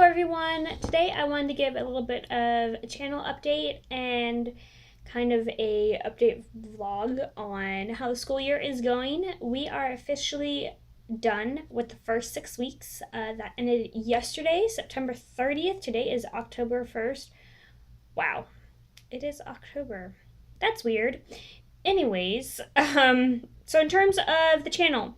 everyone. Today I wanted to give a little bit of a channel update and kind of a update vlog on how the school year is going. We are officially done with the first 6 weeks. That ended yesterday, September 30th. Today is October 1st. Wow, it is October. That's weird. Anyways, so in terms of the channel,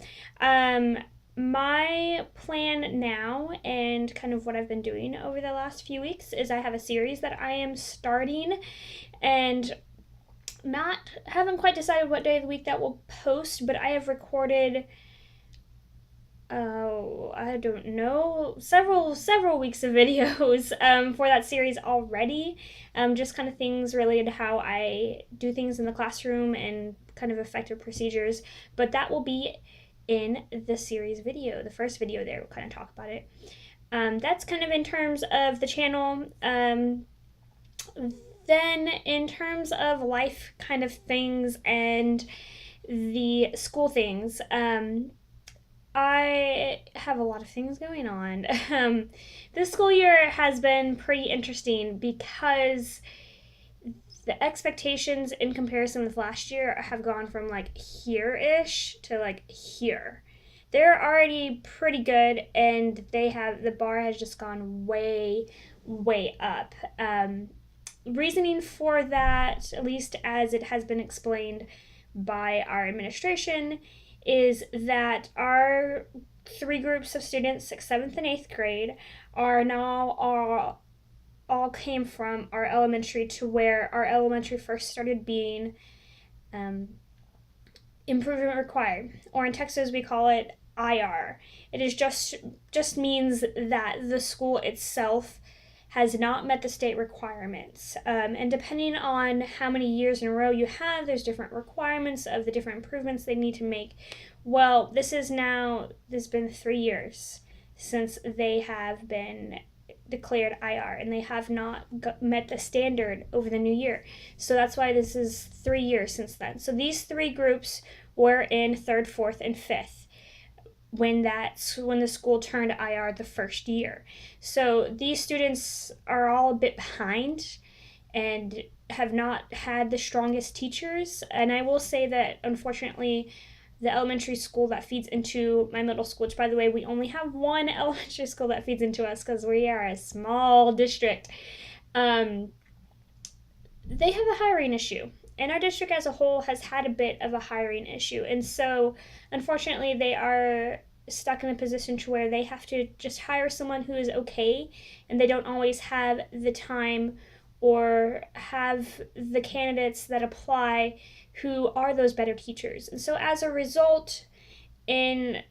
my plan now and kind of what I've been doing over the last few weeks is I have a series that I am starting and not haven't quite decided what day of the week that will post, but I have recorded I don't know, several weeks of videos for that series already. Just kind of things related to how I do things in the classroom and kind of effective procedures. But that will be in the series video, the first video there. We'll kind of talk about it. That's kind of in terms of the channel. Then in terms of life kind of things and the school things, I have a lot of things going on. This school year has been pretty interesting because the expectations in comparison with last year have gone from like here-ish to like here. They're already pretty good, and the bar has just gone way, way up. Reasoning for that, at least as it has been explained by our administration, is that our three groups of students, 6th, 7th, and 8th grade, are now all came from our elementary to where our elementary first started being improvement required, or in Texas we call it IR. It is just means that the school itself has not met the state requirements. And depending on how many years in a row you have, there's different requirements of the different improvements they need to make. Well, this has been 3 years since they have been declared IR, and they have not met the standard over the new year. So that's why this is 3 years since then. So these three groups were in 3rd, 4th, and 5th when the school turned IR the first year. So these students are all a bit behind and have not had the strongest teachers. And I will say that, unfortunately, the elementary school that feeds into my middle school, which, by the way, we only have one elementary school that feeds into us because we are a small district, they have a hiring issue. And our district as a whole has had a bit of a hiring issue. And so, unfortunately, they are stuck in a position to where they have to just hire someone who is okay, and they don't always have the time or have the candidates that apply who are those better teachers. And so as a result, in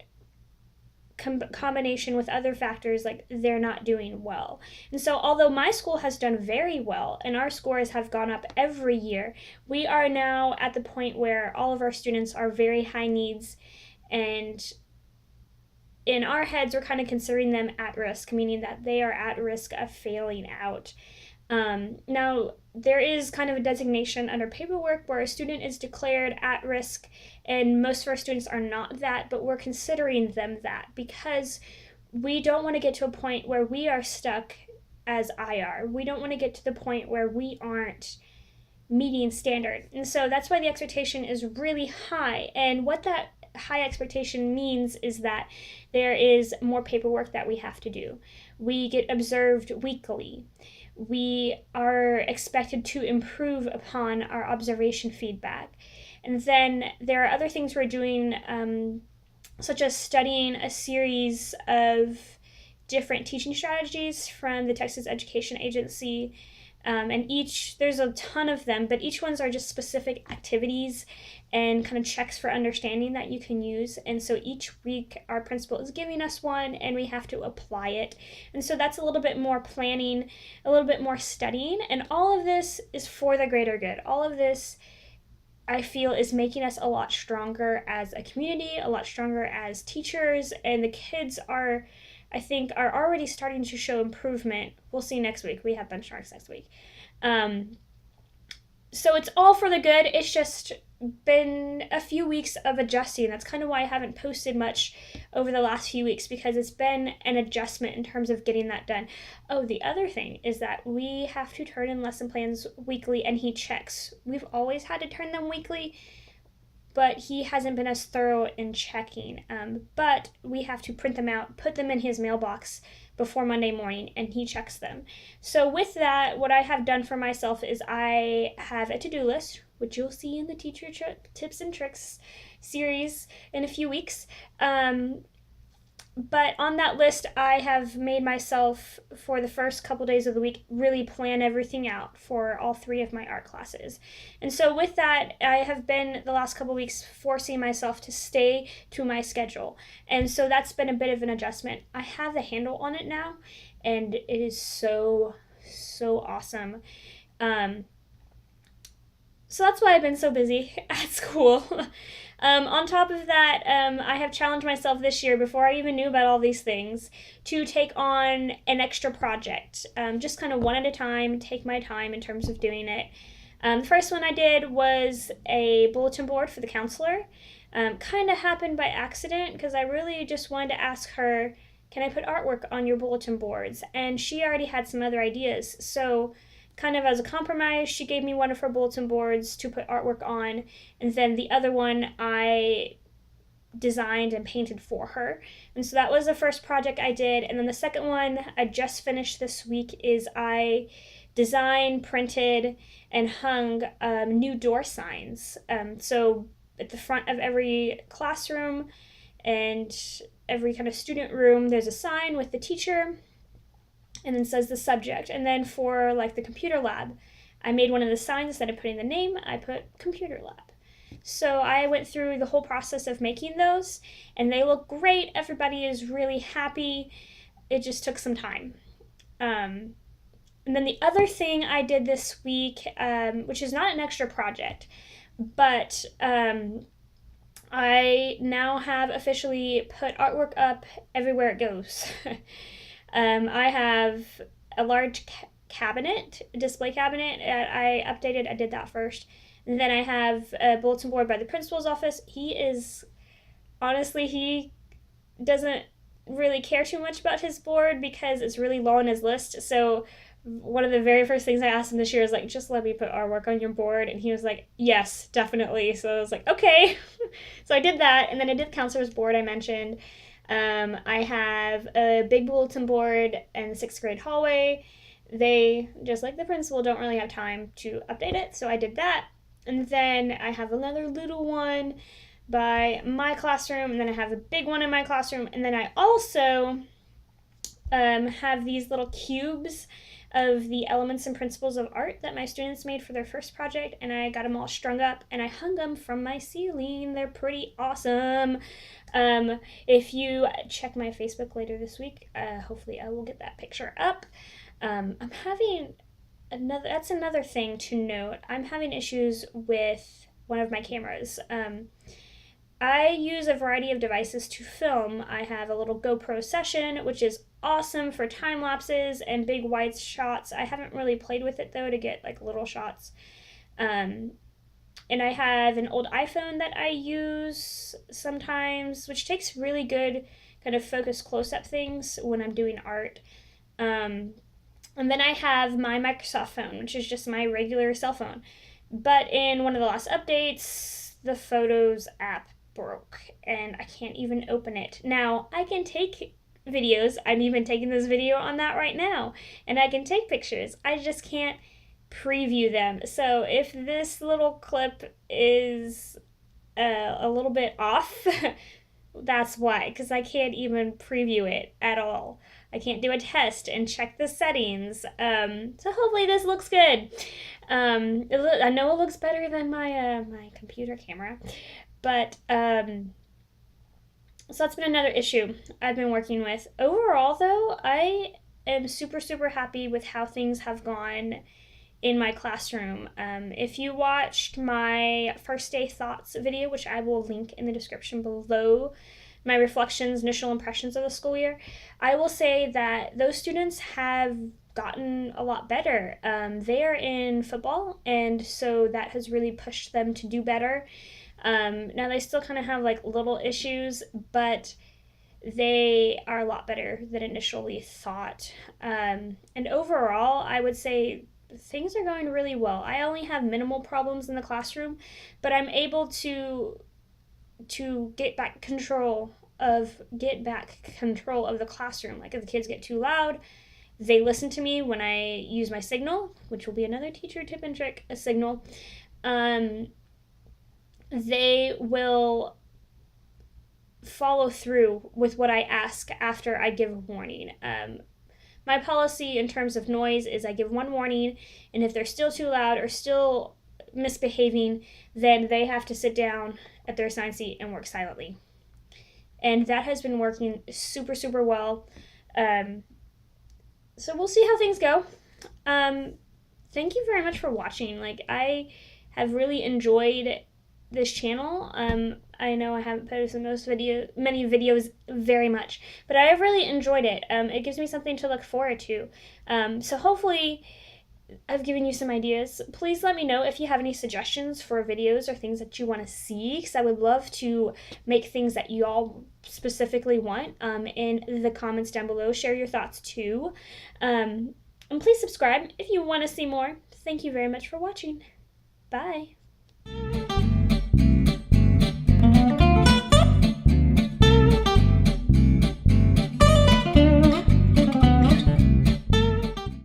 combination with other factors, like they're not doing well. And so although my school has done very well and our scores have gone up every year, we are now at the point where all of our students are very high needs, and in our heads we're kind of considering them at risk, meaning that they are at risk of failing out. Now, there is kind of a designation under paperwork where a student is declared at risk, and most of our students are not that, but we're considering them that because we don't want to get to a point where we are stuck as IR. We don't want to get to the point where we aren't meeting standard. And so that's why the expectation is really high. And what that high expectation means is that there is more paperwork that we have to do. We get observed weekly. We are expected to improve upon our observation feedback. And then there are other things we're doing, such as studying a series of different teaching strategies from the Texas Education Agency. And there's a ton of them, but each ones are just specific activities and kind of checks for understanding that you can use. And so each week our principal is giving us one and we have to apply it. And so that's a little bit more planning, a little bit more studying, and all of this is for the greater good. All of this, I feel, is making us a lot stronger as a community, a lot stronger as teachers, and the kids I think are already starting to show improvement. We'll see next week. We have benchmarks next week. So it's all for the good. It's just been a few weeks of adjusting. That's kind of why I haven't posted much over the last few weeks, because it's been an adjustment in terms of getting that done. Oh, the other thing is that we have to turn in lesson plans weekly, and he checks. We've always had to turn them weekly, but he hasn't been as thorough in checking. But we have to print them out, put them in his mailbox before Monday morning, and he checks them. So with that, what I have done for myself is I have a to-do list, which you'll see in the Teacher Tips and Tricks series in a few weeks. But on that list, I have made myself, for the first couple days of the week, really plan everything out for all 3 of my art classes. And so with that, I have been, the last couple weeks, forcing myself to stay to my schedule. And so that's been a bit of an adjustment. I have the handle on it now, and it is so awesome. So that's why I've been so busy at school. On top of that, I have challenged myself this year, before I even knew about all these things, to take on an extra project. Just kind of one at a time, take my time in terms of doing it. The first one I did was a bulletin board for the counselor. Kind of happened by accident, because I really just wanted to ask her, can I put artwork on your bulletin boards? And she already had some other ideas. So kind of as a compromise, she gave me one of her bulletin boards to put artwork on, and then the other one I designed and painted for her. And so that was the first project I did. And then the second one I just finished this week is I designed, printed, and hung new door signs. So at the front of every classroom and every kind of student room, there's a sign with the teacher, and then says the subject. And then for like the computer lab, I made one of the signs. Instead of putting the name, I put computer lab. So I went through the whole process of making those, and they look great. Everybody is really happy. It just took some time. And then the other thing I did this week, which is not an extra project, but I now have officially put artwork up everywhere it goes. I have a large cabinet, display cabinet. I did that first. And then I have a bulletin board by the principal's office. He doesn't really care too much about his board because it's really low on his list. So one of the very first things I asked him this year is like, just let me put artwork on your board. And he was like, yes, definitely. So I was like, okay. So I did that. And then I did the counselor's board I mentioned. I have a big bulletin board in the 6th grade hallway. They, just like the principal, don't really have time to update it, so I did that. And then I have another little one by my classroom, and then I have a big one in my classroom, and then I also have these little cubes of the elements and principles of art that my students made for their first project, and I got them all strung up, and I hung them from my ceiling. They're pretty awesome. If you check my Facebook later this week, hopefully I will get that picture up. I'm having that's another thing to note. I'm having issues with one of my cameras. I use a variety of devices to film. I have a little GoPro Session, which is awesome for time lapses and big wide shots. I haven't really played with it though to get like little shots. And I have an old iPhone that I use sometimes, which takes really good kind of focus close-up things when I'm doing art. And then I have my Microsoft phone, which is just my regular cell phone. But in one of the last updates, the Photos app broke, and I can't even open it. Now, I can take videos. I'm even taking this video on that right now, and I can take pictures. I just can't preview them. So if this little clip is a little bit off, that's why, because I can't even preview it at all. I can't do a test and check the settings. So hopefully this looks good. I know it looks better than my my computer camera, but so that's been another issue I've been working with. Overall, though, I am super happy with how things have gone in my classroom. If you watched my first day thoughts video, which I will link in the description below, my reflections, initial impressions of the school year, I will say that those students have gotten a lot better. They are in football, and so that has really pushed them to do better. Now they still kind of have like little issues, but they are a lot better than initially thought. And overall, I would say things are going really well. I only have minimal problems in the classroom, but I'm able to get back control of the classroom. Like if the kids get too loud, they listen to me when I use my signal, which will be another teacher tip and trick, a signal. They will follow through with what I ask after I give a warning. My policy in terms of noise is I give one warning, and if they're still too loud or still misbehaving, then they have to sit down at their assigned seat and work silently. And that has been working super, super well. So we'll see how things go. Thank you very much for watching. Like, I have really enjoyed this channel. I know I haven't posted many videos very much, but I have really enjoyed it. It gives me something to look forward to. So hopefully I've given you some ideas. Please let me know if you have any suggestions for videos or things that you want to see, because I would love to make things that you all specifically want in the comments down below. Share your thoughts too. And please subscribe if you want to see more. Thank you very much for watching. Bye.